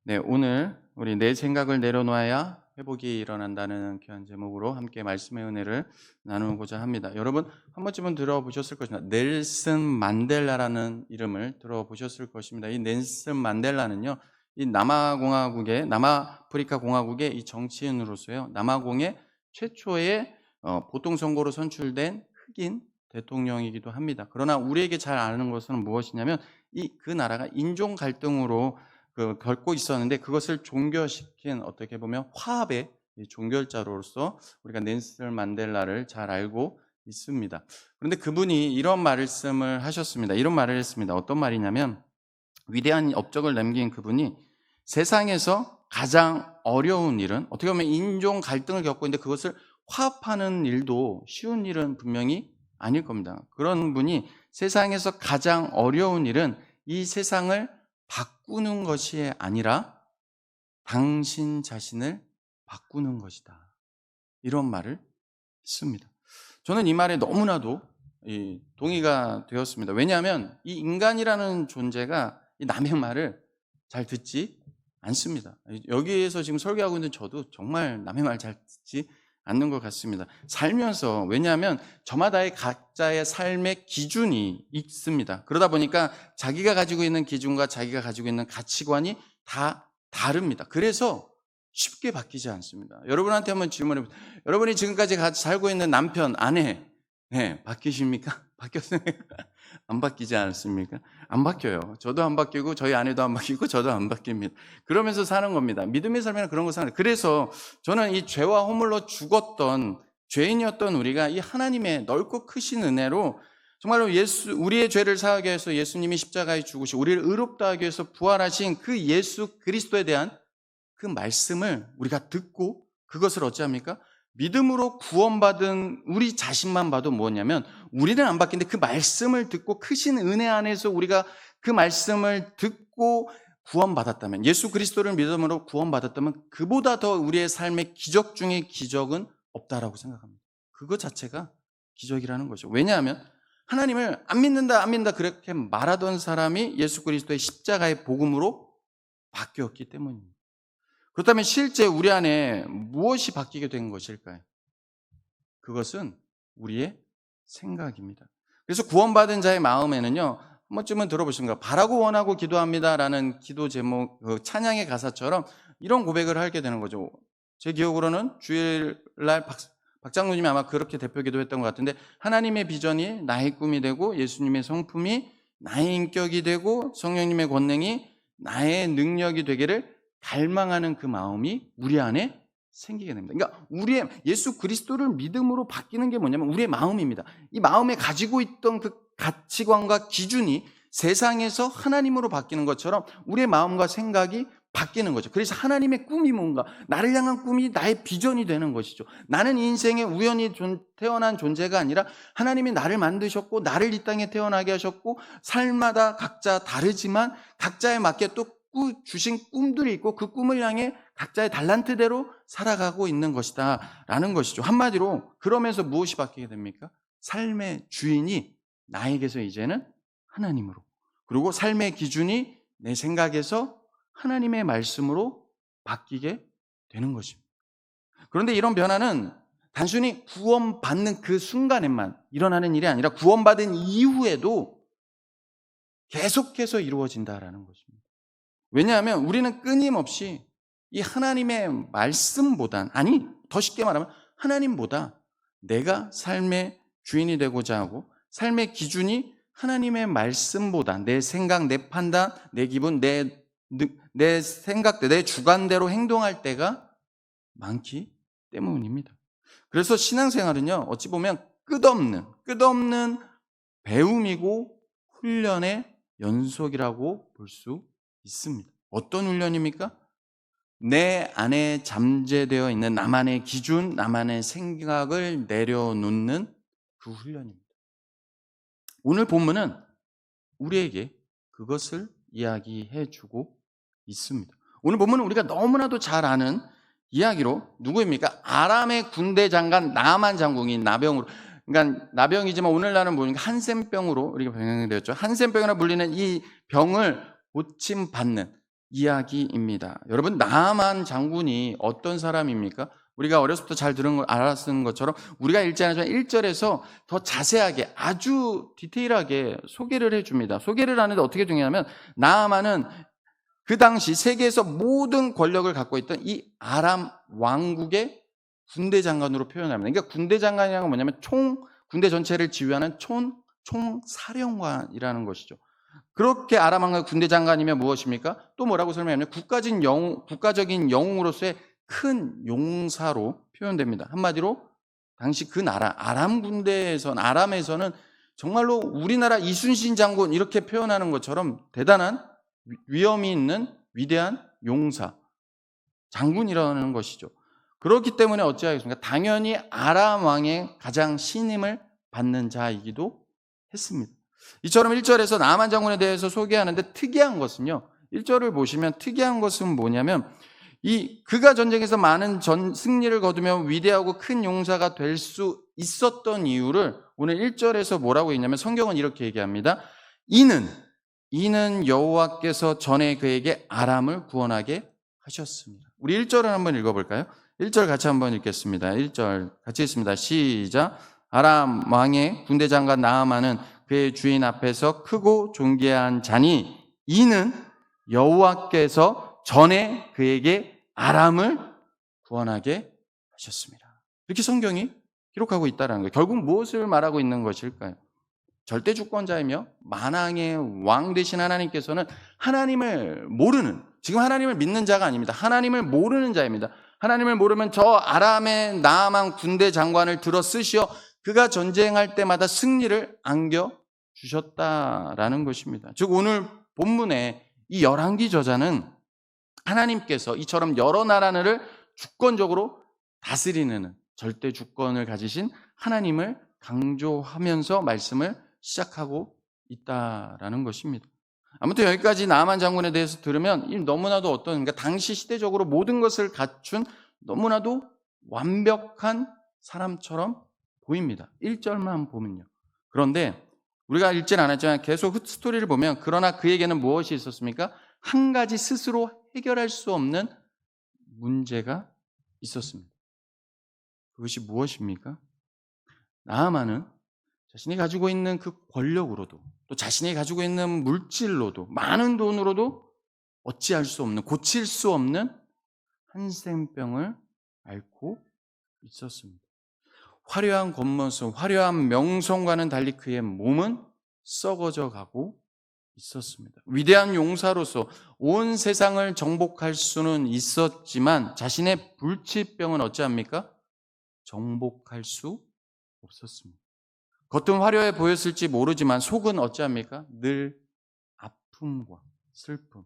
네, 오늘 우리 내 생각을 내려놔야 회복이 일어난다는 귀한 제목으로 함께 말씀의 은혜를 나누고자 합니다. 여러분 한 번쯤은 들어보셨을 것입니다. 넬슨 만델라라는 이름을 들어보셨을 것입니다. 이 넬슨 만델라는요, 이 남아프리카 공화국의 이 정치인으로서요, 남아공의 최초의 보통 선거로 선출된 흑인 대통령이기도 합니다. 그러나 우리에게 잘 아는 것은 무엇이냐면 그 나라가 인종 갈등으로 겪고 있었는데, 그것을 종결시킨, 어떻게 보면 화합의 종결자로서 우리가 넬슨 만델라를 잘 알고 있습니다. 그런데 그분이 이런 말씀을 하셨습니다. 이런 말을 했습니다. 어떤 말이냐면, 위대한 업적을 남긴 그분이 세상에서 가장 어려운 일은, 어떻게 보면 인종 갈등을 겪고 있는데 그것을 화합하는 일도 쉬운 일은 분명히 아닐 겁니다. 그런 분이 세상에서 가장 어려운 일은 이 세상을 바꾸는 것이 아니라 당신 자신을 바꾸는 것이다, 이런 말을 했습니다. 저는 이 말에 너무나도 동의가 되었습니다. 왜냐하면 이 인간이라는 존재가 남의 말을 잘 듣지 않습니다. 여기에서 지금 설교하고 있는 저도 정말 남의 말 잘 듣지 않는 것 같습니다. 살면서, 왜냐하면 저마다의 각자의 삶의 기준이 있습니다. 그러다 보니까 자기가 가지고 있는 기준과 자기가 가지고 있는 가치관이 다 다릅니다. 그래서 쉽게 바뀌지 않습니다. 여러분한테 한번 질문해 보세요. 여러분이 지금까지 같이 살고 있는 남편, 아내, 바뀌십니까? 바뀌었습니까? 안 바뀌지 않습니까? 안 바뀌어요. 저도 안 바뀌고 저희 아내도 안 바뀌고 저도 안 바뀝니다. 그러면서 사는 겁니다. 믿음의 삶에는 그런 거 사는 거예요. 그래서 저는 이 죄와 허물로 죽었던 죄인이었던 우리가 이 하나님의 넓고 크신 은혜로 정말로 우리의 죄를 사하기 위해서 예수님이 십자가에 죽으시고 우리를 의롭다 하기 위해서 부활하신 그 예수 그리스도에 대한 그 말씀을 우리가 듣고 그것을 어찌합니까? 믿음으로 구원받은 우리 자신만 봐도 뭐냐면, 우리는 안 바뀌는데 그 말씀을 듣고 크신 은혜 안에서 우리가 그 말씀을 듣고 구원받았다면, 예수 그리스도를 믿음으로 구원받았다면 그보다 더 우리의 삶의 기적 중에 기적은 없다라고 생각합니다. 그것 자체가 기적이라는 거죠. 왜냐하면 하나님을 안 믿는다 그렇게 말하던 사람이 예수 그리스도의 십자가의 복음으로 바뀌었기 때문입니다. 그렇다면 실제 우리 안에 무엇이 바뀌게 된 것일까요? 그것은 우리의 생각입니다. 그래서 구원받은 자의 마음에는요, 한 번쯤은 들어보십니까? 바라고 원하고 기도합니다라는 기도 제목, 찬양의 가사처럼 이런 고백을 하게 되는 거죠. 제 기억으로는 주일날 박장로님이 아마 그렇게 대표 기도했던 것 같은데, 하나님의 비전이 나의 꿈이 되고 예수님의 성품이 나의 인격이 되고 성령님의 권능이 나의 능력이 되기를 갈망하는 그 마음이 우리 안에 생기게 됩니다. 그러니까 우리의 예수 그리스도를 믿음으로 바뀌는 게 뭐냐면 우리의 마음입니다. 이 마음에 가지고 있던 그 가치관과 기준이 세상에서 하나님으로 바뀌는 것처럼 우리의 마음과 생각이 바뀌는 거죠. 그래서 하나님의 꿈이 뭔가, 나를 향한 꿈이 나의 비전이 되는 것이죠. 나는 인생에 우연히 태어난 존재가 아니라 하나님이 나를 만드셨고 나를 이 땅에 태어나게 하셨고, 삶마다 각자 다르지만 각자에 맞게 또 주신 꿈들이 있고 그 꿈을 향해 각자의 달란트대로 살아가고 있는 것이다 라는 것이죠. 한마디로 그러면서 무엇이 바뀌게 됩니까? 삶의 주인이 나에게서 이제는 하나님으로, 그리고 삶의 기준이 내 생각에서 하나님의 말씀으로 바뀌게 되는 것입니다. 그런데 이런 변화는 단순히 구원받는 그 순간에만 일어나는 일이 아니라 구원받은 이후에도 계속해서 이루어진다라는 것입니다. 왜냐하면 우리는 끊임없이 이 하나님의 말씀보단, 아니 더 쉽게 말하면 하나님보다 내가 삶의 주인이 되고자 하고 삶의 기준이 하나님의 말씀보다 내 생각, 내 판단, 내 기분, 내 생각대, 내 주관대로 행동할 때가 많기 때문입니다. 그래서 신앙생활은요, 어찌 보면 끝없는 배움이고 훈련의 연속이라고 볼 수 있습니다. 어떤 훈련입니까? 내 안에 잠재되어 있는 나만의 기준, 나만의 생각을 내려놓는 그 훈련입니다. 오늘 본문은 우리에게 그것을 이야기해 주고 있습니다. 오늘 본문은 우리가 너무나도 잘 아는 이야기로, 누구입니까? 아람의 군대 장관 나만 장군이 나병으로, 그러니까 나병이지만 오늘날은 뭐니까 한센병으로 우리가 병명되었죠. 한센병이라 불리는 이 병을 고침받는, 이야기입니다. 여러분, 나아만 장군이 어떤 사람입니까? 우리가 어렸을 때 잘 알았던 것처럼 우리가 읽지 않았지만 1절에서 더 자세하게 아주 디테일하게 소개를 해줍니다. 소개를 하는데 어떻게 중요하면 나아만은 그 당시 세계에서 모든 권력을 갖고 있던 이 아람 왕국의 군대 장관으로 표현합니다. 그러니까 군대 장관이라는 건 뭐냐면 군대 전체를 지휘하는 총사령관이라는 것이죠. 그렇게 아람 왕국의 군대 장관이면 무엇입니까? 또 뭐라고 설명하냐면 국가적인 영웅으로서의 큰 용사로 표현됩니다. 한마디로 당시 그 나라 아람에서는 정말로 우리나라 이순신 장군 이렇게 표현하는 것처럼 대단한 위엄이 있는 위대한 용사, 장군이라는 것이죠. 그렇기 때문에 어찌하겠습니까? 당연히 아람 왕의 가장 신임을 받는 자이기도 했습니다. 이처럼 1절에서 나아만 장군에 대해서 소개하는데 특이한 것은요, 1절을 보시면 특이한 것은 뭐냐면 그가 전쟁에서 많은 승리를 거두며 위대하고 큰 용사가 될 수 있었던 이유를 오늘 1절에서 뭐라고 했냐면 성경은 이렇게 얘기합니다. 이는 여호와께서 전에 그에게 아람을 구원하게 하셨습니다. 우리 1절을 한번 읽어볼까요? 1절 같이 한번 읽겠습니다. 1절 같이 읽습니다. 시작. 아람 왕의 군대 장관 나아만은 그의 주인 앞에서 크고 존귀한 자니 이는 여호와께서 전에 그에게 아람을 구원하게 하셨습니다. 이렇게 성경이 기록하고 있다는 거예요. 결국 무엇을 말하고 있는 것일까요? 절대 주권자이며 만왕의 왕 되신 하나님께서는 하나님을 모르는, 지금 하나님을 믿는 자가 아닙니다. 하나님을 모르는 자입니다. 하나님을 모르면 저 아람의 나아만 군대 장관을 들어 쓰시어 그가 전쟁할 때마다 승리를 안겨주셨다라는 것입니다. 즉 오늘 본문의 이 열왕기 저자는 하나님께서 이처럼 여러 나라를 주권적으로 다스리는 절대 주권을 가지신 하나님을 강조하면서 말씀을 시작하고 있다라는 것입니다. 아무튼 여기까지 나아만 장군에 대해서 들으면 너무나도 그러니까 당시 시대적으로 모든 것을 갖춘 너무나도 완벽한 사람처럼 보입니다. 1절만 보면요. 그런데 우리가 읽진 않았지만 계속 스토리를 보면 그러나 그에게는 무엇이 있었습니까? 한 가지 스스로 해결할 수 없는 문제가 있었습니다. 그것이 무엇입니까? 나아만은 자신이 가지고 있는 그 권력으로도 또 자신이 가지고 있는 물질로도 많은 돈으로도 어찌할 수 없는, 고칠 수 없는 한센병을 앓고 있었습니다. 화려한 겉모습, 화려한 명성과는 달리 그의 몸은 썩어져 가고 있었습니다. 위대한 용사로서 온 세상을 정복할 수는 있었지만 자신의 불치병은 어찌합니까? 정복할 수 없었습니다. 겉은 화려해 보였을지 모르지만 속은 어찌합니까? 늘 아픔과 슬픔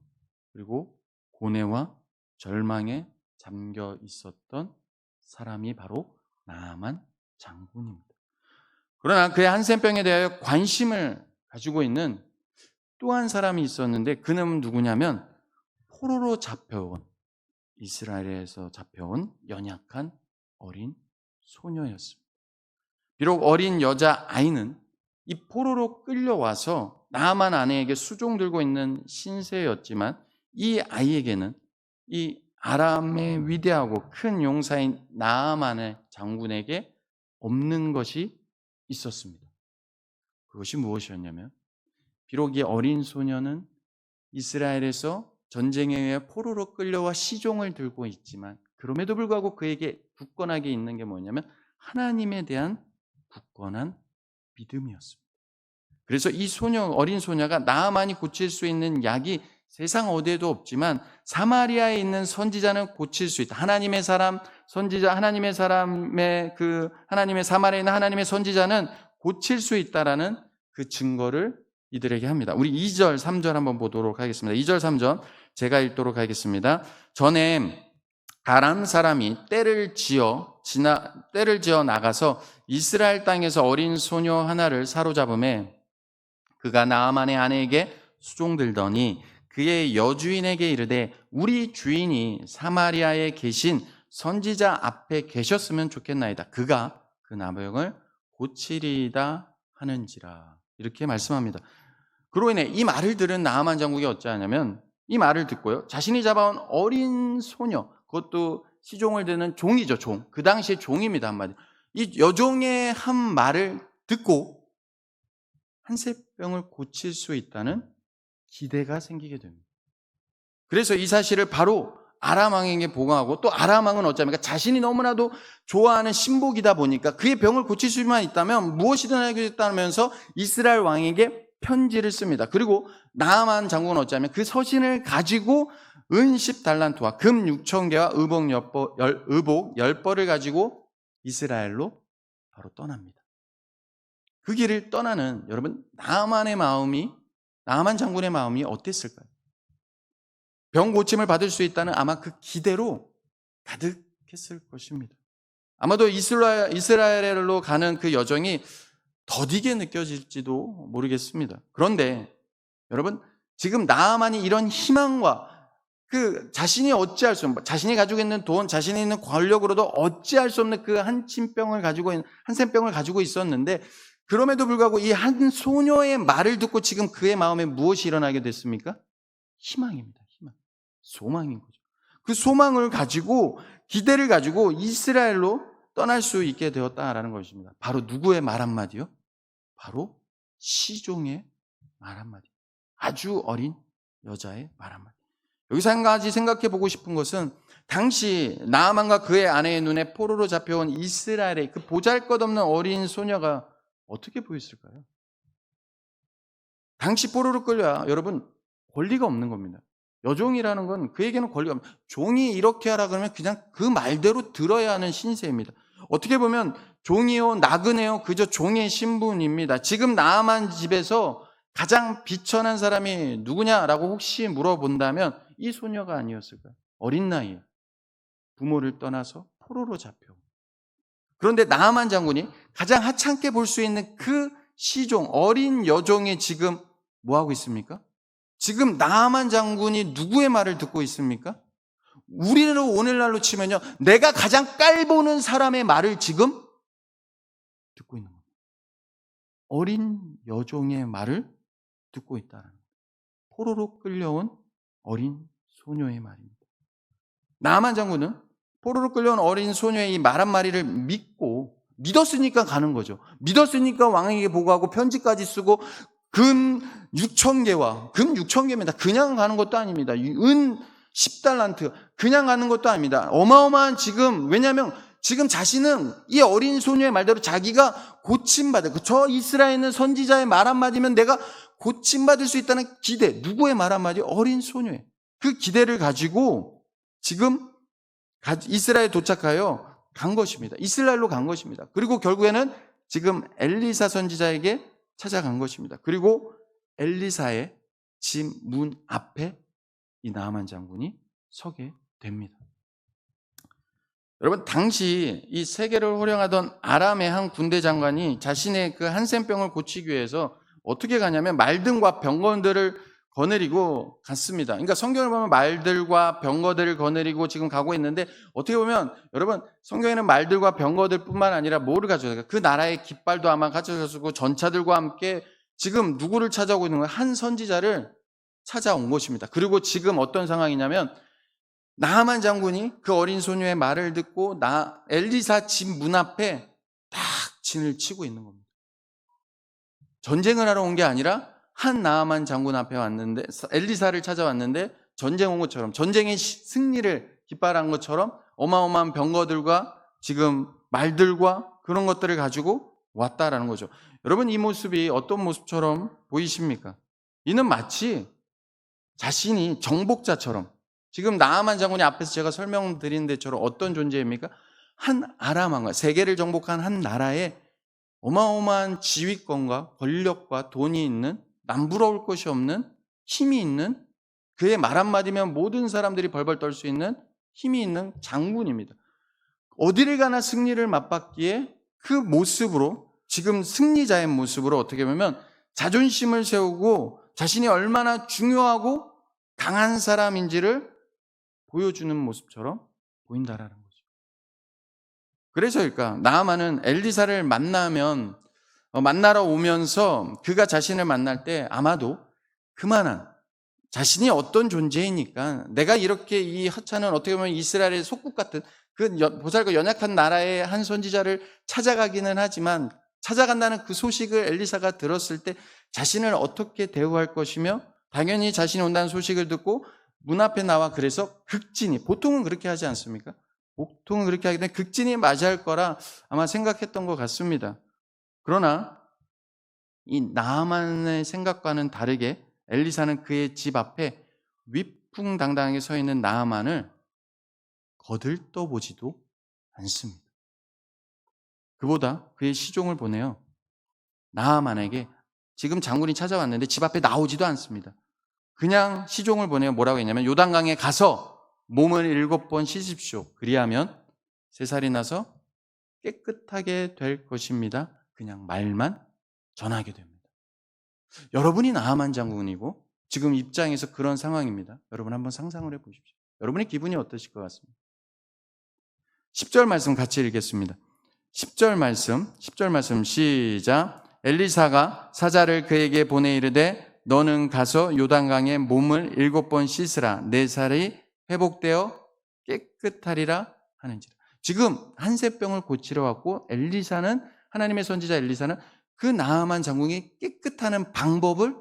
그리고 고뇌와 절망에 잠겨 있었던 사람이 바로 나아만 장군입니다. 그러나 그의 한센병에 대하여 관심을 가지고 있는 또 한 사람이 있었는데 그는 누구냐면 포로로 잡혀온 이스라엘에서 잡혀온 연약한 어린 소녀였습니다. 비록 어린 여자아이는 이 포로로 끌려와서 나아만 아내에게 수종들고 있는 신세였지만 이 아이에게는 이 아람의 위대하고 큰 용사인 나아만의 장군에게 없는 것이 있었습니다. 그것이 무엇이었냐면 비록 이 어린 소녀는 이스라엘에서 전쟁에 의해 포로로 끌려와 시종을 들고 있지만 그럼에도 불구하고 그에게 굳건하게 있는 게 뭐냐면 하나님에 대한 굳건한 믿음이었습니다. 그래서 이 어린 소녀가 나아만이 고칠 수 있는 약이 세상 어디에도 없지만 사마리아에 있는 선지자는 고칠 수 있다. 하나님의 사마리아에 있는 하나님의 선지자는 고칠 수 있다라는 그 증거를 이들에게 합니다. 우리 2절, 3절 한번 보도록 하겠습니다. 2절, 3절 제가 읽도록 하겠습니다. 전에 아람 사람이 떼를 지어 나가서 이스라엘 땅에서 어린 소녀 하나를 사로잡음에 그가 나아만의 아내에게 수종들더니 그의 여주인에게 이르되 우리 주인이 사마리아에 계신 선지자 앞에 계셨으면 좋겠나이다. 그가 그 나병을 고치리이다 하는지라. 이렇게 말씀합니다. 그로 인해 이 말을 들은 나아만 장군이 어찌하냐면 이 말을 듣고요. 자신이 잡아온 어린 소녀, 그것도 시종을 드는 종이죠, 종. 그 당시에 종입니다, 한마디. 이 여종의 한 말을 듣고 한센병을 고칠 수 있다는 기대가 생기게 됩니다. 그래서 이 사실을 바로 아람 왕에게 보고하고, 또 아람 왕은 어쩌니까 자신이 너무나도 좋아하는 신복이다 보니까 그의 병을 고칠 수만 있다면 무엇이든 하겠다면서 이스라엘 왕에게 편지를 씁니다. 그리고 나아만 장군은 어쩌면 그 서신을 가지고 은 10달란트와 금 6,000개와 의복 10벌을 가지고 이스라엘로 바로 떠납니다. 그 길을 떠나는 여러분 나아만 장군의 마음이 어땠을까요? 병 고침을 받을 수 있다는 아마 그 기대로 가득했을 것입니다. 아마도 이스라엘로 가는 그 여정이 더디게 느껴질지도 모르겠습니다. 그런데 여러분, 지금 나아만이 이런 희망과 그 자신이 어찌할 수 없는, 자신이 가지고 있는 돈, 자신이 있는 권력으로도 어찌할 수 없는 그 한센병을 가지고 있었는데, 그럼에도 불구하고 이 한 소녀의 말을 듣고 지금 그의 마음에 무엇이 일어나게 됐습니까? 희망입니다. 희망. 소망인 거죠. 그 소망을 가지고, 기대를 가지고 이스라엘로 떠날 수 있게 되었다라는 것입니다. 바로 누구의 말 한마디요? 바로 시종의 말 한마디. 아주 어린 여자의 말 한마디. 여기서 한 가지 생각해 보고 싶은 것은, 당시 나아만과 그의 아내의 눈에 포로로 잡혀온 이스라엘의 그 보잘것없는 어린 소녀가 어떻게 보였을까요? 당시 포로로 끌려야 여러분 권리가 없는 겁니다. 여종이라는 건 그에게는 권리가 없는, 종이 이렇게 하라 그러면 그냥 그 말대로 들어야 하는 신세입니다. 어떻게 보면 종이요, 나그네요, 그저 종의 신분입니다. 지금 나아만 집에서 가장 비천한 사람이 누구냐라고 혹시 물어본다면 이 소녀가 아니었을까요? 어린 나이에 부모를 떠나서 포로로 잡혀. 그런데 나아만 장군이 가장 하찮게 볼 수 있는 그 시종, 어린 여종이 지금 뭐하고 있습니까? 지금 나아만 장군이 누구의 말을 듣고 있습니까? 우리는 오늘날로 치면요, 내가 가장 깔보는 사람의 말을 지금 듣고 있는 겁니다. 어린 여종의 말을 듣고 있다는 거예요. 포로로 끌려온 어린 소녀의 말입니다. 나아만 장군은 포로로 끌려온 어린 소녀의 이 말 한마디를 믿었으니까 가는 거죠. 믿었으니까 왕에게 보고하고 편지까지 쓰고 금 6,000개입니다. 그냥 가는 것도 아닙니다. 은 10달란트 그냥 가는 것도 아닙니다. 어마어마한 왜냐하면 지금 자신은 이 어린 소녀의 말대로 자기가 고침받을, 저 이스라엘에 있는 선지자의 말 한마디면 내가 고침받을 수 있다는 기대, 누구의 말 한마디? 어린 소녀의 그 기대를 가지고 지금 이스라엘에 도착하여 간 것입니다. 이스라엘로 간 것입니다. 그리고 결국에는 지금 엘리사 선지자에게 찾아간 것입니다. 그리고 엘리사의 집 문 앞에 이 나아만 장군이 서게 됩니다. 여러분, 당시 이 세계를 호령하던 아람의 한 군대 장관이 자신의 그 한센병을 고치기 위해서 어떻게 가냐면 말등과 병거들을 거느리고 갔습니다. 그러니까 성경을 보면 말들과 병거들을 거느리고 지금 가고 있는데, 어떻게 보면 여러분 성경에는 말들과 병거들 뿐만 아니라 뭐를 가져가요? 그 나라의 깃발도 아마 가져가시고 전차들과 함께 지금 누구를 찾아오고 있는 거예요? 한 선지자를 찾아온 것입니다. 그리고 지금 어떤 상황이냐면 나아만 장군이 그 어린 소녀의 말을 듣고 엘리사 집 문 앞에 딱 진을 치고 있는 겁니다. 전쟁을 하러 온 게 아니라 한 나아만 장군 앞에 왔는데, 엘리사를 찾아왔는데 전쟁 온 것처럼, 전쟁의 승리를 깃발한 것처럼 어마어마한 병거들과 지금 말들과 그런 것들을 가지고 왔다라는 거죠. 여러분, 이 모습이 어떤 모습처럼 보이십니까? 이는 마치 자신이 정복자처럼, 지금 나아만 장군이 앞에서 제가 설명드린 데처럼 어떤 존재입니까? 한 아람 왕과 세계를 정복한 한 나라의 어마어마한 지휘권과 권력과 돈이 있는, 남부러울 것이 없는 힘이 있는, 그의 말 한마디면 모든 사람들이 벌벌 떨 수 있는 힘이 있는 장군입니다. 어디를 가나 승리를 맛봤기에 그 모습으로, 지금 승리자의 모습으로 어떻게 보면 자존심을 세우고 자신이 얼마나 중요하고 강한 사람인지를 보여주는 모습처럼 보인다라는 거죠. 그래서일까? 나아만은 엘리사를 만나러 오면서 그가 자신을 만날 때 아마도 그만한, 자신이 어떤 존재이니까 내가 이렇게 이 하찮은 어떻게 보면 이스라엘의 속국 같은 그 보살고 연약한 나라의 한 선지자를 찾아가기는 하지만 찾아간다는 그 소식을 엘리사가 들었을 때 자신을 어떻게 대우할 것이며 당연히 자신이 온다는 소식을 듣고 문 앞에 나와 그래서 극진히, 보통은 그렇게 하지 않습니까? 보통은 그렇게 하기 때문에 극진히 맞이할 거라 아마 생각했던 것 같습니다. 그러나 이 나아만의 생각과는 다르게 엘리사는 그의 집 앞에 위풍당당하게 서 있는 나아만을 거들떠보지도 않습니다. 그보다 그의 시종을 보내요. 나아만에게 지금 장군이 찾아왔는데 집 앞에 나오지도 않습니다. 그냥 시종을 보내요. 뭐라고 했냐면 요단강에 가서 몸을 7번 씻으십시오. 그리하면 3살이 나서 깨끗하게 될 것입니다. 그냥 말만 전하게 됩니다. 여러분이 나아만 장군이고 지금 입장에서 그런 상황입니다. 여러분 한번 상상을 해보십시오. 여러분의 기분이 어떠실 것 같습니다. 10절 말씀 같이 읽겠습니다. 10절 말씀 시작. 엘리사가 사자를 그에게 보내 이르되 너는 가서 요단강에 몸을 7번 씻으라. 4살이 회복되어 깨끗하리라 하는지라. 지금 한세병을 고치러 왔고 엘리사는 하나님의 선지자 엘리사는 그 나아만 장군이 깨끗하는 방법을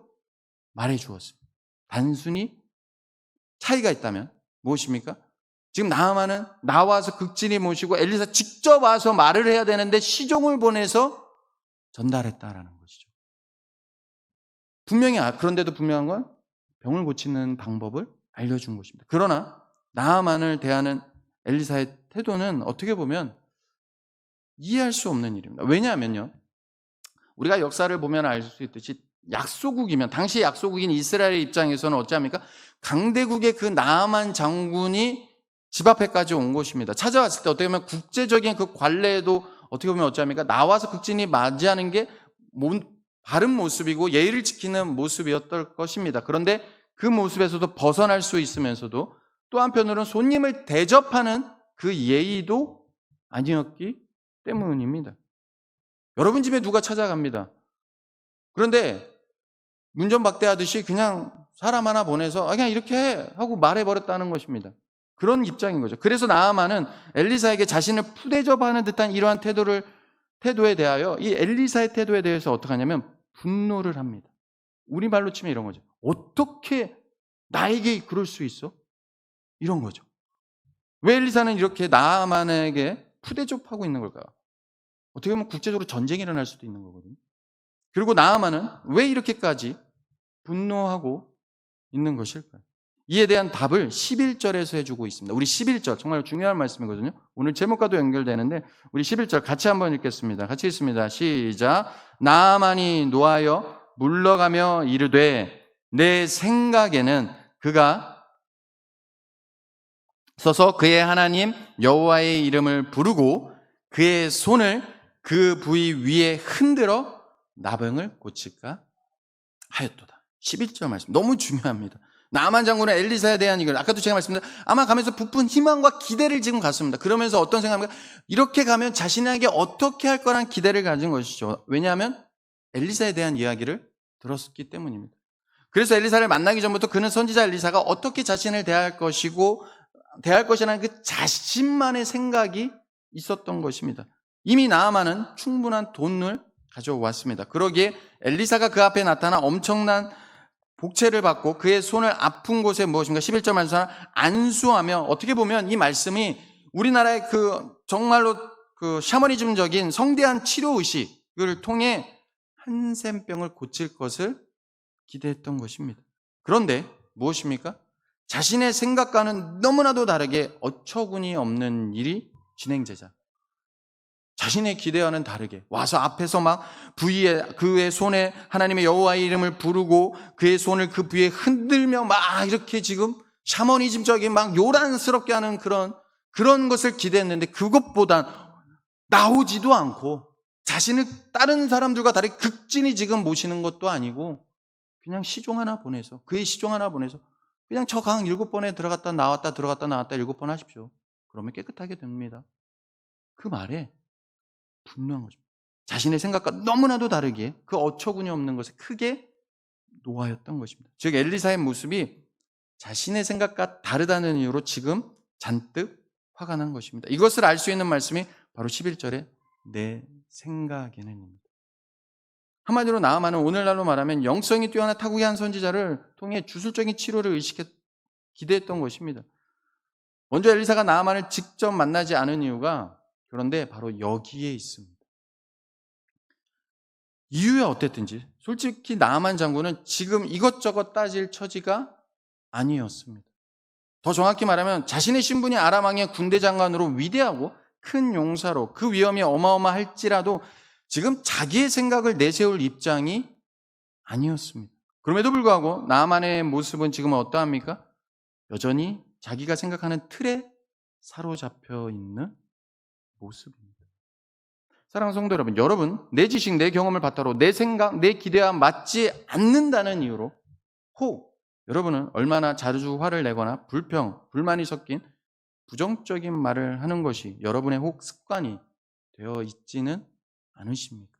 말해 주었습니다. 단순히 차이가 있다면 무엇입니까? 지금 나아만은 나와서 극진히 모시고 엘리사 직접 와서 말을 해야 되는데 시종을 보내서 전달했다라는 것이죠. 분명히 그런데도 분명한 건 병을 고치는 방법을 알려준 것입니다. 그러나 나아만을 대하는 엘리사의 태도는 어떻게 보면 이해할 수 없는 일입니다. 왜냐하면요, 우리가 역사를 보면 알 수 있듯이 약소국이면 당시 약소국인 이스라엘 입장에서는 어찌합니까? 강대국의 그 나아만 장군이 집 앞에까지 온 것입니다. 찾아왔을 때 어떻게 보면 국제적인 그 관례에도 어떻게 보면 어찌합니까? 나와서 극진히 맞이하는 게 바른 모습이고 예의를 지키는 모습이었을 것입니다. 그런데 그 모습에서도 벗어날 수 있으면서도 또 한편으로는 손님을 대접하는 그 예의도 아니었기 때문입니다. 여러분 집에 누가 찾아갑니다. 그런데 문전박대하듯이 그냥 사람 하나 보내서 그냥 이렇게 해 하고 말해버렸다는 것입니다. 그런 입장인 거죠. 그래서 나아만은 엘리사에게 자신을 푸대접하는 듯한 이러한 태도에 대하여 이 엘리사의 태도에 대해서 어떻게 하냐면 분노를 합니다. 우리말로 치면 이런 거죠. 어떻게 나에게 그럴 수 있어? 이런 거죠. 왜 엘리사는 이렇게 나아만에게 푸대접하고 있는 걸까요? 어떻게 보면 국제적으로 전쟁이 일어날 수도 있는 거거든요. 그리고 나아만은 왜 이렇게까지 분노하고 있는 것일까요? 이에 대한 답을 11절에서 해주고 있습니다. 우리 11절 정말 중요한 말씀이거든요. 오늘 제목과도 연결되는데 우리 11절 같이 한번 읽겠습니다. 같이 읽습니다. 시작. 나아만이 노하여 물러가며 이르되 내 생각에는 그가 서서 그의 하나님 여호와의 이름을 부르고 그의 손을 그 부위 위에 흔들어 나병을 고칠까 하였도다. 11절 말씀 너무 중요합니다. 나아만 장군은 엘리사에 대한 이걸 아까도 제가 말씀드린 아마 가면서 부푼 희망과 기대를 지금 갖습니다. 그러면서 어떤 생각입니까? 이렇게 가면 자신에게 어떻게 할 거란 기대를 가진 것이죠. 왜냐하면 엘리사에 대한 이야기를 들었기 때문입니다. 그래서 엘리사를 만나기 전부터 그는 선지자 엘리사가 어떻게 자신을 대할 것이라는 그 자신만의 생각이 있었던 것입니다. 이미 나아만은 충분한 돈을 가져왔습니다. 그러기에 엘리사가 그 앞에 나타나 엄청난 복채를 받고 그의 손을 아픈 곳에 무엇인가 11절 말씀 안수하며 어떻게 보면 이 말씀이 우리나라의 그 정말로 그 샤머니즘적인 성대한 치료 의식을 통해 한센병을 고칠 것을 기대했던 것입니다. 그런데 무엇입니까? 자신의 생각과는 너무나도 다르게 어처구니 없는 일이 진행되자 자신의 기대와는 다르게 와서 앞에서 막 부위에 그의 손에 하나님의 여호와의 이름을 부르고 그의 손을 그 부위에 흔들며 막 이렇게 지금 샤머니즘적인 막 요란스럽게 하는 그런 것을 기대했는데 그것보단 나오지도 않고 자신을 다른 사람들과 다르게 극진히 지금 모시는 것도 아니고 그냥 시종 하나 보내서 그의 시종 하나 보내서 그냥 저 강 7번에 들어갔다 나왔다 7번 하십시오. 그러면 깨끗하게 됩니다. 그 말에 분명한 거죠. 자신의 생각과 너무나도 다르게 그 어처구니 없는 것에 크게 노하였던 것입니다. 즉 엘리사의 모습이 자신의 생각과 다르다는 이유로 지금 잔뜩 화가 난 것입니다. 이것을 알 수 있는 말씀이 바로 11절에 내 생각에는입니다. 한마디로 나아만은 오늘날로 말하면 영성이 뛰어나 타국한 선지자를 통해 주술적인 치료를 기대했던 것입니다. 먼저 엘리사가 나아만을 직접 만나지 않은 이유가 그런데 바로 여기에 있습니다. 이유야 어땠든지 솔직히 나아만 장군은 지금 이것저것 따질 처지가 아니었습니다. 더 정확히 말하면 자신의 신분이 아람 왕의 군대 장관으로 위대하고 큰 용사로 그 위험이 어마어마할지라도 지금 자기의 생각을 내세울 입장이 아니었습니다. 그럼에도 불구하고 나아만의 모습은 지금 어떠합니까? 여전히 자기가 생각하는 틀에 사로잡혀 있는 모습입니다. 사랑하는 성도 여러분, 내 지식, 내 경험을 바탕으로 내 생각, 내 기대와 맞지 않는다는 이유로 여러분은 얼마나 자주 화를 내거나 불만이 섞인 부정적인 말을 하는 것이 여러분의 습관이 되어 있지는 않으십니까?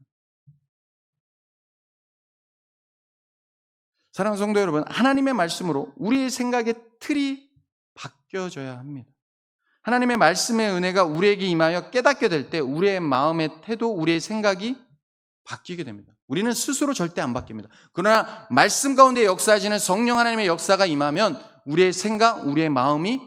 사랑하는 성도 여러분, 하나님의 말씀으로 우리의 생각의 틀이 바뀌어져야 합니다. 하나님의 말씀의 은혜가 우리에게 임하여 깨닫게 될 때 우리의 마음의 태도, 우리의 생각이 바뀌게 됩니다. 우리는 스스로 절대 안 바뀝니다. 그러나 말씀 가운데 역사하시는 성령 하나님의 역사가 임하면 우리의 생각, 우리의 마음이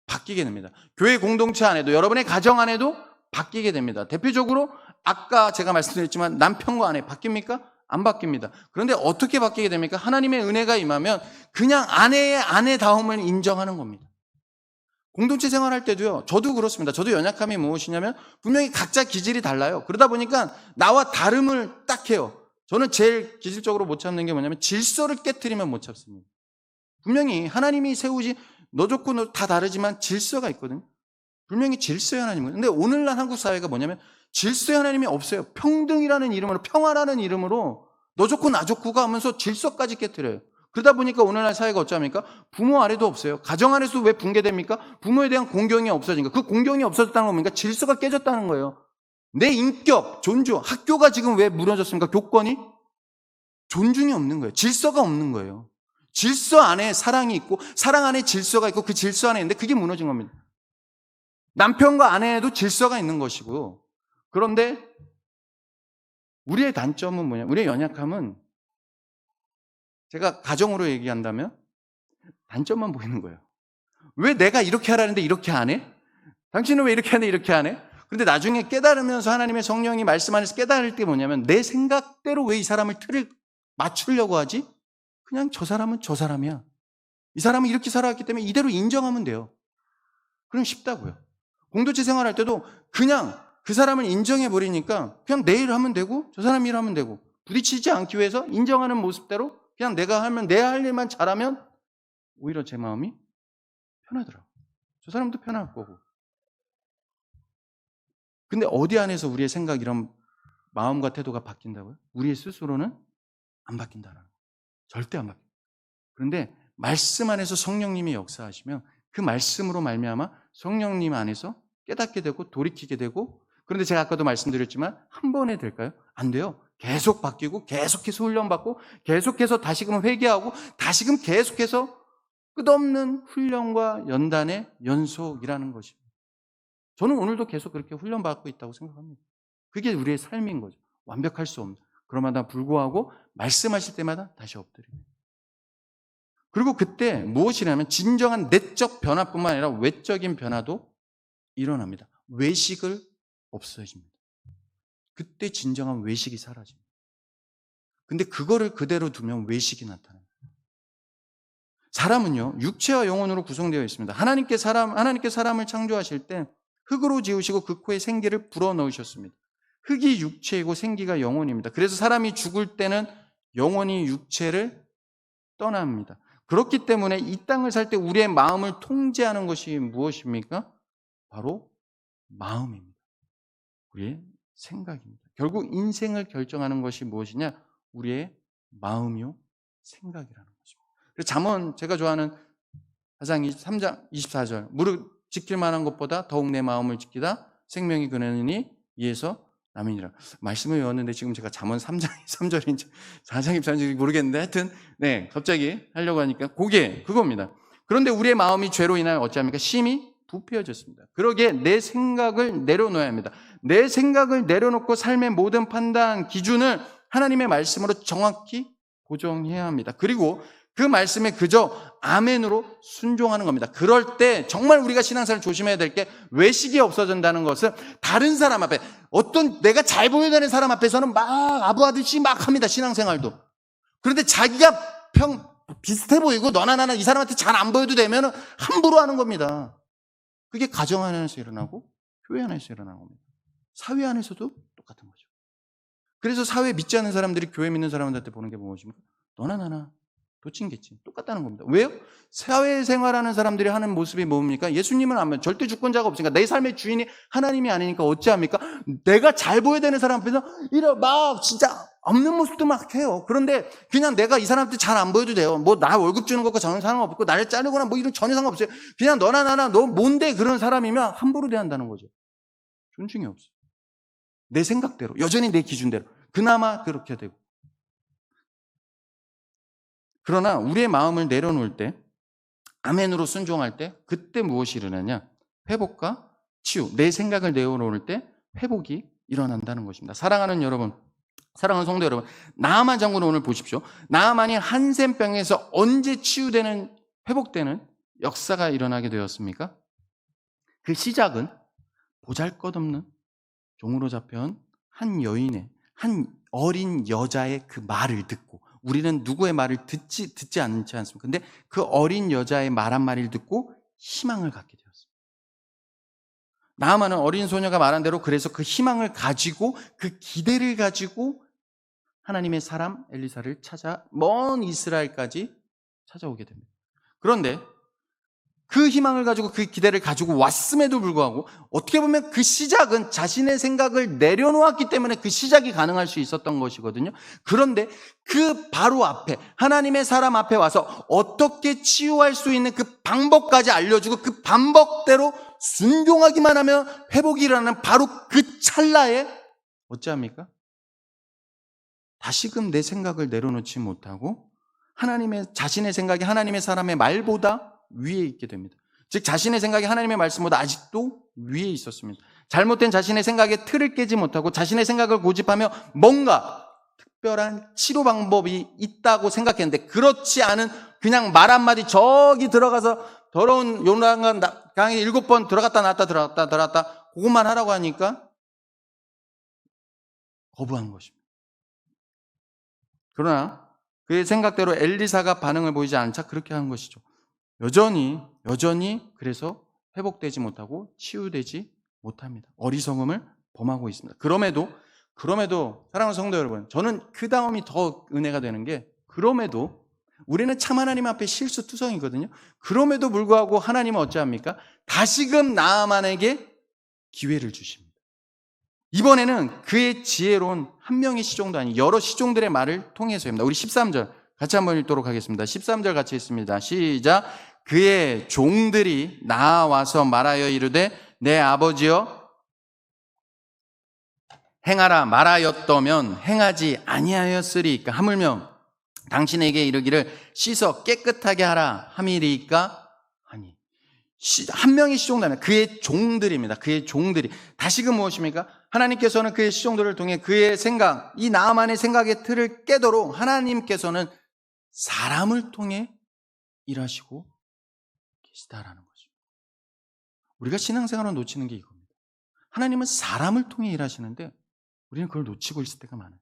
바뀌게 됩니다. 교회 공동체 안에도, 여러분의 가정 안에도 바뀌게 됩니다. 대표적으로 아까 제가 말씀드렸지만 남편과 아내 바뀝니까? 안 바뀝니다. 그런데 어떻게 바뀌게 됩니까? 하나님의 은혜가 임하면 그냥 아내의 아내다움을 인정하는 겁니다. 공동체 생활할 때도요, 저도 그렇습니다. 저도 연약함이 무엇이냐면 분명히 각자 기질이 달라요. 그러다 보니까 나와 다름을 딱 해요. 저는 제일 기질적으로 못 참는 게 뭐냐면 질서를 깨트리면 못 참습니다. 분명히 하나님이 세우지 너 좋고 너 다 다르지만 질서가 있거든요. 분명히 질서의 하나님이에요. 근데 오늘날 한국 사회가 뭐냐면 질서의 하나님이 없어요. 평등이라는 이름으로, 평화라는 이름으로 너 좋고 나 좋고가 하면서 질서까지 깨트려요. 그러다 보니까 오늘날 사회가 어쩌합니까? 부모 아래도 없어요. 가정 안에서 왜 붕괴됩니까? 부모에 대한 공경이 없어진 거. 그 공경이 없어졌다는 겁니까? 질서가 깨졌다는 거예요. 내 인격, 존중, 학교가 지금 왜 무너졌습니까? 교권이? 존중이 없는 거예요. 질서가 없는 거예요. 질서 안에 사랑이 있고 사랑 안에 질서가 있고 그 질서 안에 있는데 그게 무너진 겁니다. 남편과 아내에도 질서가 있는 것이고요. 그런데 우리의 단점은 뭐냐? 우리의 연약함은 제가 가정으로 얘기한다면 단점만 보이는 거예요. 왜 내가 이렇게 하라는데 이렇게 안 해? 당신은 왜 이렇게 하는데 이렇게 안 해? 그런데 나중에 깨달으면서 하나님의 성령이 말씀 안에서 깨달을 때 뭐냐면 내 생각대로 왜 이 사람을 틀을 맞추려고 하지? 그냥 저 사람은 저 사람이야. 이 사람은 이렇게 살아왔기 때문에 이대로 인정하면 돼요. 그럼 쉽다고요. 공동체 생활할 때도 그냥 그 사람을 인정해버리니까 그냥 내 일 하면 되고 저 사람 일 하면 되고 부딪히지 않기 위해서 인정하는 모습대로 그냥 내가 하면 내 할 일만 잘하면 오히려 제 마음이 편하더라고요. 저 사람도 편할 거고. 근데 어디 안에서 우리의 생각 이런 마음과 태도가 바뀐다고요? 우리의 스스로는 안 바뀐다는 거예요. 절대 안 바뀌어요. 그런데 말씀 안에서 성령님이 역사하시면 그 말씀으로 말미암아 성령님 안에서 깨닫게 되고 돌이키게 되고 그런데 제가 아까도 말씀드렸지만 한 번에 될까요? 안 돼요. 계속 바뀌고 계속해서 훈련받고 계속해서 다시금 회개하고 다시금 계속해서 끝없는 훈련과 연단의 연속이라는 것입니다. 저는 오늘도 계속 그렇게 훈련받고 있다고 생각합니다. 그게 우리의 삶인 거죠. 완벽할 수 없는. 그럼에도 불구하고 말씀하실 때마다 다시 엎드립니다. 그리고 그때 무엇이냐면 진정한 내적 변화뿐만 아니라 외적인 변화도 일어납니다. 외식을 없어집니다. 그때 진정한 외식이 사라집니다. 근데 그거를 그대로 두면 외식이 나타납니다. 사람은요, 육체와 영혼으로 구성되어 있습니다. 하나님께 사람을 창조하실 때 흙으로 지으시고 그 코에 생기를 불어넣으셨습니다. 흙이 육체이고 생기가 영혼입니다. 그래서 사람이 죽을 때는 영혼이 육체를 떠납니다. 그렇기 때문에 이 땅을 살 때 우리의 마음을 통제하는 것이 무엇입니까? 바로 마음입니다. 우리의 생각입니다. 결국 인생을 결정하는 것이 무엇이냐? 우리의 마음이요, 생각이라는 것입니다. 그래서 잠언, 제가 좋아하는 사상 3장 24절, 무릇 지킬 만한 것보다 더욱 내 마음을 지키다 생명이 그네니 이에서 남이니라. 말씀을 외웠는데 지금 제가 잠언 3장 3절인지 4장 24절인지 모르겠는데 하여튼 갑자기 하려고 하니까 그겁니다. 그런데 우리의 마음이 죄로 인하여 어찌합니까? 심히 부패해졌습니다. 그러기에 내 생각을 내려놓아야 합니다. 내 생각을 내려놓고 삶의 모든 판단 기준을 하나님의 말씀으로 정확히 고정해야 합니다. 그리고 그 말씀에 그저 아멘으로 순종하는 겁니다. 그럴 때 정말 우리가 신앙생활 조심해야 될 게 외식이 없어진다는 것은 다른 사람 앞에 어떤 내가 잘 보여야 되는 사람 앞에서는 막 아부하듯이 막 합니다. 신앙생활도. 그런데 자기가 비슷해 보이고 너나 나나 이 사람한테 잘 안 보여도 되면 함부로 하는 겁니다. 그게 가정 안에서 일어나고 교회 안에서 일어나는 겁니다. 사회 안에서도 똑같은 거죠. 그래서 사회 믿지 않는 사람들이 교회 믿는 사람들한테 보는 게 무엇입니까? 너나 나나 도찐개찐 똑같다는 겁니다. 왜요? 사회생활하는 사람들이 하는 모습이 뭡니까? 예수님은 아면 절대 주권자가 없으니까 내 삶의 주인이 하나님이 아니니까 어찌합니까? 내가 잘 보여야 되는 사람 앞에서 이래 막 진짜 없는 모습도 막 해요. 그런데 그냥 내가 이 사람한테 잘 안 보여도 돼요. 뭐 나 월급 주는 것과 전혀 상관없고 나를 자르거나 뭐 이런 전혀 상관없어요. 그냥 너나 나나 너 뭔데 그런 사람이면 함부로 대한다는 거죠. 존중이 없어요. 내 생각대로 여전히 내 기준대로 그나마 그렇게 되고. 그러나 우리의 마음을 내려놓을 때 아멘으로 순종할 때 그때 무엇이 일어나냐? 회복과 치유. 내 생각을 내려놓을 때 회복이 일어난다는 것입니다. 사랑하는 여러분, 사랑하는 성도 여러분, 나아만 장군을 오늘 보십시오. 나아만이 한센병에서 언제 치유되는 회복되는 역사가 일어나게 되었습니까? 그 시작은 보잘것없는 종으로 잡혀온 한 여인의 한 어린 여자의 그 말을 듣고 우리는 누구의 말을 듣지 않지 않습니까? 근데 그 어린 여자의 말 한마디를 듣고 희망을 갖게 되었습니다. 나아만은 어린 소녀가 말한 대로 그래서 그 희망을 가지고 그 기대를 가지고 하나님의 사람 엘리사를 찾아 먼 이스라엘까지 찾아오게 됩니다. 그런데 그 희망을 가지고 그 기대를 가지고 왔음에도 불구하고 어떻게 보면 그 시작은 자신의 생각을 내려놓았기 때문에 그 시작이 가능할 수 있었던 것이거든요. 그런데 그 바로 앞에 하나님의 사람 앞에 와서 어떻게 치유할 수 있는 그 방법까지 알려주고 그 방법대로 순종하기만 하면 회복이 일어나는 바로 그 찰나에 어찌합니까? 다시금 내 생각을 내려놓지 못하고 자신의 생각이 하나님의 사람의 말보다 위에 있게 됩니다. 즉 자신의 생각이 하나님의 말씀보다 아직도 위에 있었습니다. 잘못된 자신의 생각에 틀을 깨지 못하고 자신의 생각을 고집하며 뭔가 특별한 치료 방법이 있다고 생각했는데 그렇지 않은 그냥 말 한마디 저기 들어가서 더러운 요단강 강에 7번 들어갔다 나왔다 그것만 하라고 하니까 거부한 것입니다. 그러나 그의 생각대로 엘리사가 반응을 보이지 않자 그렇게 한 것이죠. 여전히 그래서 회복되지 못하고 치유되지 못합니다. 어리석음을 범하고 있습니다. 그럼에도 사랑하는 성도 여러분, 저는 그 다음이 더 은혜가 되는 게 그럼에도 우리는 참 하나님 앞에 실수투성이거든요. 그럼에도 불구하고 하나님은 어찌합니까? 다시금 나아만에게 기회를 주십니다. 이번에는 그의 지혜로운 한 명의 시종도 아닌 여러 시종들의 말을 통해서입니다. 우리 13절 같이 한번 읽도록 하겠습니다. 13절 같이 읽습니다. 시작. 그의 종들이 나와서 말하여 이르되 내 아버지여 행하라 말하였더면 행하지 아니하였으리까 하물며 당신에게 이르기를 씻어 깨끗하게 하라 함이리까 하니. 한 명의 시종자는 그의 종들입니다. 그의 종들이. 다시금 무엇입니까? 하나님께서는 그의 시종들을 통해 그의 생각, 이 나만의 생각의 틀을 깨도록 하나님께서는 사람을 통해 일하시고 계시다라는 거죠. 우리가 신앙생활을 놓치는 게 이겁니다. 하나님은 사람을 통해 일하시는데 우리는 그걸 놓치고 있을 때가 많아요.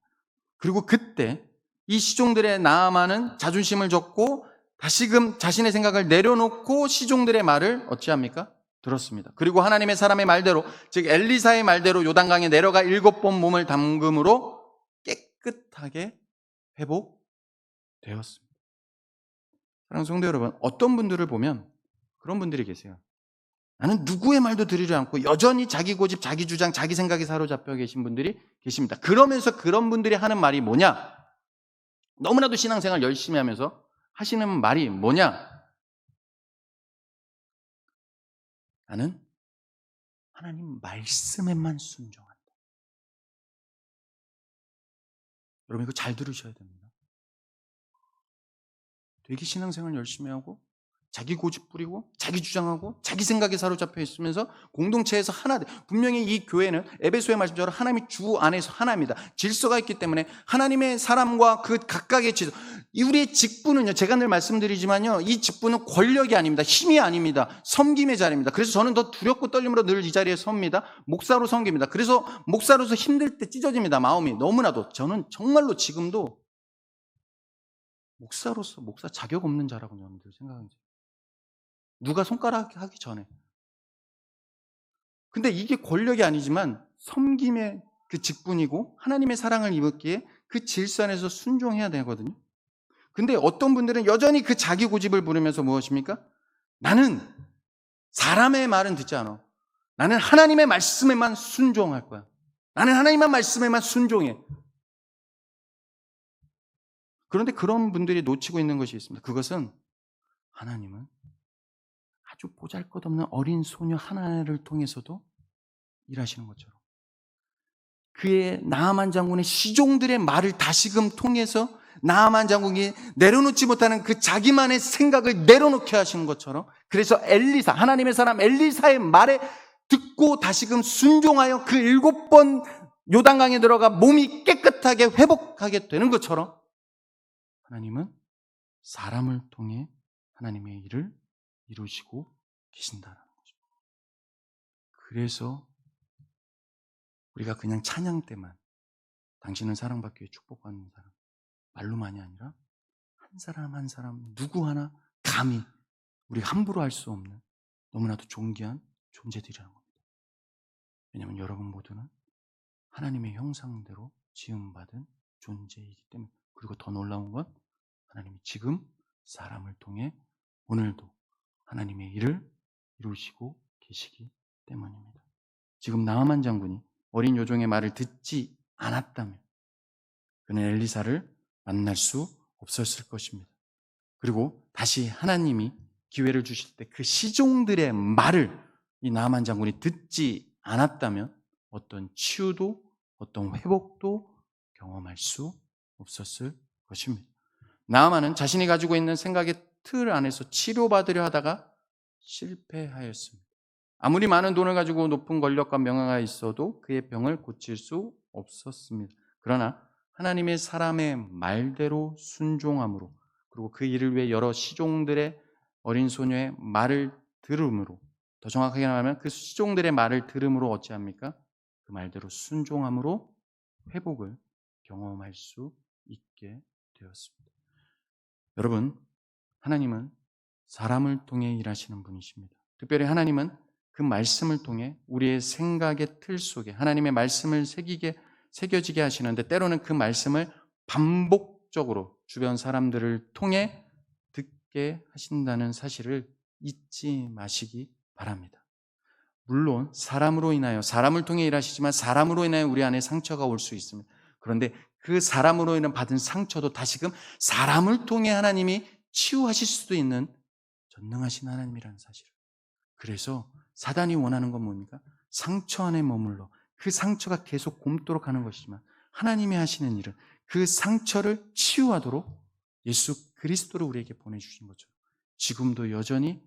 그리고 그때 이 시종들의 나아만은 자존심을 줬고 다시금 자신의 생각을 내려놓고 시종들의 말을 어찌합니까? 들었습니다. 그리고 하나님의 사람의 말대로, 즉 엘리사의 말대로 요단강에 내려가 7번 몸을 담금으로 깨끗하게 회복되었습니다. 사랑하는 성도 여러분, 어떤 분들을 보면 그런 분들이 계세요. 나는 누구의 말도 들으지 않고 여전히 자기 고집, 자기 주장, 자기 생각에 사로잡혀 계신 분들이 계십니다. 그러면서 그런 분들이 하는 말이 뭐냐? 너무나도 신앙생활 열심히 하면서 하시는 말이 뭐냐? 나는 하나님 말씀에만 순종한다. 여러분 이거 잘 들으셔야 됩니다. 되게 신앙생활 열심히 하고 자기 고집 부리고 자기 주장하고 자기 생각에 사로잡혀 있으면서 공동체에서 하나 돼. 분명히 이 교회는 에베소의 말씀처럼 하나님이 주 안에서 하나입니다. 질서가 있기 때문에 하나님의 사람과 그 각각의 질서. 우리의 직분은요, 제가 늘 말씀드리지만요, 이 직분은 권력이 아닙니다. 힘이 아닙니다. 섬김의 자리입니다. 그래서 저는 더 두렵고 떨림으로 늘 이 자리에 섭니다. 목사로 섬깁니다. 그래서 목사로서 힘들 때 찢어집니다. 마음이 너무나도. 저는 정말로 지금도 목사로서 목사 자격 없는 자라고 저는 늘 생각합니다. 누가 손가락 하기 전에. 근데 이게 권력이 아니지만 섬김의 그 직분이고 하나님의 사랑을 입었기에 그 질서 안에서 순종해야 되거든요. 근데 어떤 분들은 여전히 그 자기 고집을 부르면서 무엇입니까? 나는 사람의 말은 듣지 않아. 나는 하나님의 말씀에만 순종할 거야. 나는 하나님의 말씀에만 순종해. 그런데 그런 분들이 놓치고 있는 것이 있습니다. 그것은 하나님은 아주 보잘것없는 어린 소녀 하나를 통해서도 일하시는 것처럼 그의 나아만 장군의 시종들의 말을 다시금 통해서 나아만 장군이 내려놓지 못하는 그 자기만의 생각을 내려놓게 하시는 것처럼 그래서 엘리사, 하나님의 사람 엘리사의 말에 듣고 다시금 순종하여 그 7번 요단강에 들어가 몸이 깨끗하게 회복하게 되는 것처럼 하나님은 사람을 통해 하나님의 일을 이루시고 계신다는 거죠. 그래서 우리가 그냥 찬양 때만 당신은 사랑받기 위해 축복받는 사람 말로만이 아니라 한 사람 한 사람 누구 하나 감히 우리가 함부로 할 수 없는 너무나도 존귀한 존재들이라는 겁니다. 왜냐하면 여러분 모두는 하나님의 형상대로 지음받은 존재이기 때문에 그리고 더 놀라운 건 하나님이 지금 사람을 통해 오늘도 하나님의 일을 이루시고 계시기 때문입니다. 지금 나아만 장군이 어린 요종의 말을 듣지 않았다면 그는 엘리사를 만날 수 없었을 것입니다. 그리고 다시 하나님이 기회를 주실 때 그 시종들의 말을 이 나아만 장군이 듣지 않았다면 어떤 치유도 어떤 회복도 경험할 수 없었을 것입니다. 나아만은 자신이 가지고 있는 생각의 틀 안에서 치료받으려 하다가 실패하였습니다. 아무리 많은 돈을 가지고 높은 권력과 명예가 있어도 그의 병을 고칠 수 없었습니다. 그러나 하나님의 사람의 말대로 순종함으로 그리고 그 일을 위해 여러 시종들의 어린 소녀의 말을 들음으로 더 정확하게 말하면 그 시종들의 말을 들음으로 어찌합니까? 그 말대로 순종함으로 회복을 경험할 수 있게 되었습니다. 여러분, 하나님은 사람을 통해 일하시는 분이십니다. 특별히 하나님은 그 말씀을 통해 우리의 생각의 틀 속에 하나님의 말씀을 새겨지게 하시는데 때로는 그 말씀을 반복적으로 주변 사람들을 통해 듣게 하신다는 사실을 잊지 마시기 바랍니다. 물론 사람으로 인하여 사람을 통해 일하시지만 사람으로 인하여 우리 안에 상처가 올 수 있습니다. 그런데 그 사람으로 인해 받은 상처도 다시금 사람을 통해 하나님이 치유하실 수도 있는 전능하신 하나님이라는 사실을. 그래서 사단이 원하는 건 뭡니까? 상처 안에 머물러 그 상처가 계속 곪도록 하는 것이지만 하나님이 하시는 일은 그 상처를 치유하도록 예수 그리스도를 우리에게 보내주신 것처럼 지금도 여전히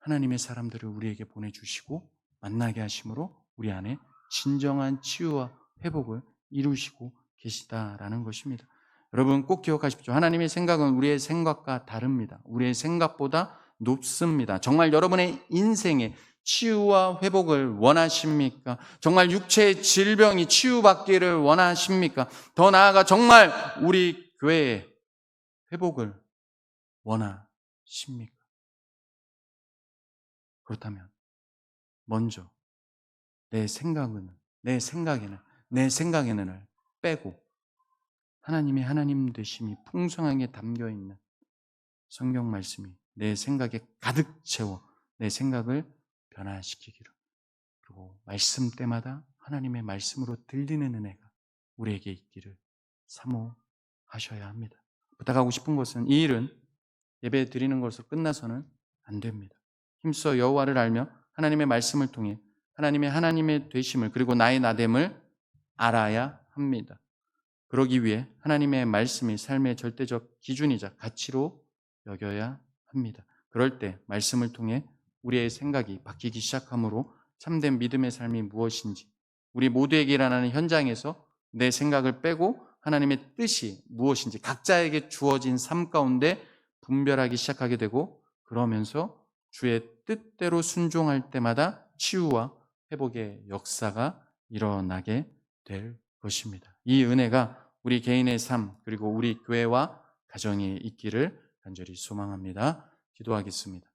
하나님의 사람들을 우리에게 보내주시고 만나게 하심으로 우리 안에 진정한 치유와 회복을 이루시고 계시다라는 것입니다. 여러분 꼭 기억하십시오. 하나님의 생각은 우리의 생각과 다릅니다. 우리의 생각보다 높습니다. 정말 여러분의 인생에 치유와 회복을 원하십니까? 정말 육체의 질병이 치유받기를 원하십니까? 더 나아가 정말 우리 교회의 회복을 원하십니까? 그렇다면 먼저 내 생각에는 빼고 하나님의 하나님 되심이 풍성하게 담겨 있는 성경 말씀이 내 생각에 가득 채워 내 생각을 변화시키기를 그리고 말씀 때마다 하나님의 말씀으로 들리는 은혜가 우리에게 있기를 사모하셔야 합니다. 부탁하고 싶은 것은 이 일은 예배 드리는 것으로 끝나서는 안 됩니다. 힘써 여호와를 알며 하나님의 말씀을 통해 하나님의 되심을 그리고 나의 나됨을 알아야 합니다. 그러기 위해 하나님의 말씀이 삶의 절대적 기준이자 가치로 여겨야 합니다. 그럴 때 말씀을 통해 우리의 생각이 바뀌기 시작하므로 참된 믿음의 삶이 무엇인지, 우리 모두에게 일어나는 현장에서 내 생각을 빼고 하나님의 뜻이 무엇인지 각자에게 주어진 삶 가운데 분별하기 시작하게 되고, 그러면서 주의 뜻대로 순종할 때마다 치유와 회복의 역사가 일어나게 될 것입니다. 이 은혜가 우리 개인의 삶 그리고 우리 교회와 가정에 있기를 간절히 소망합니다. 기도하겠습니다.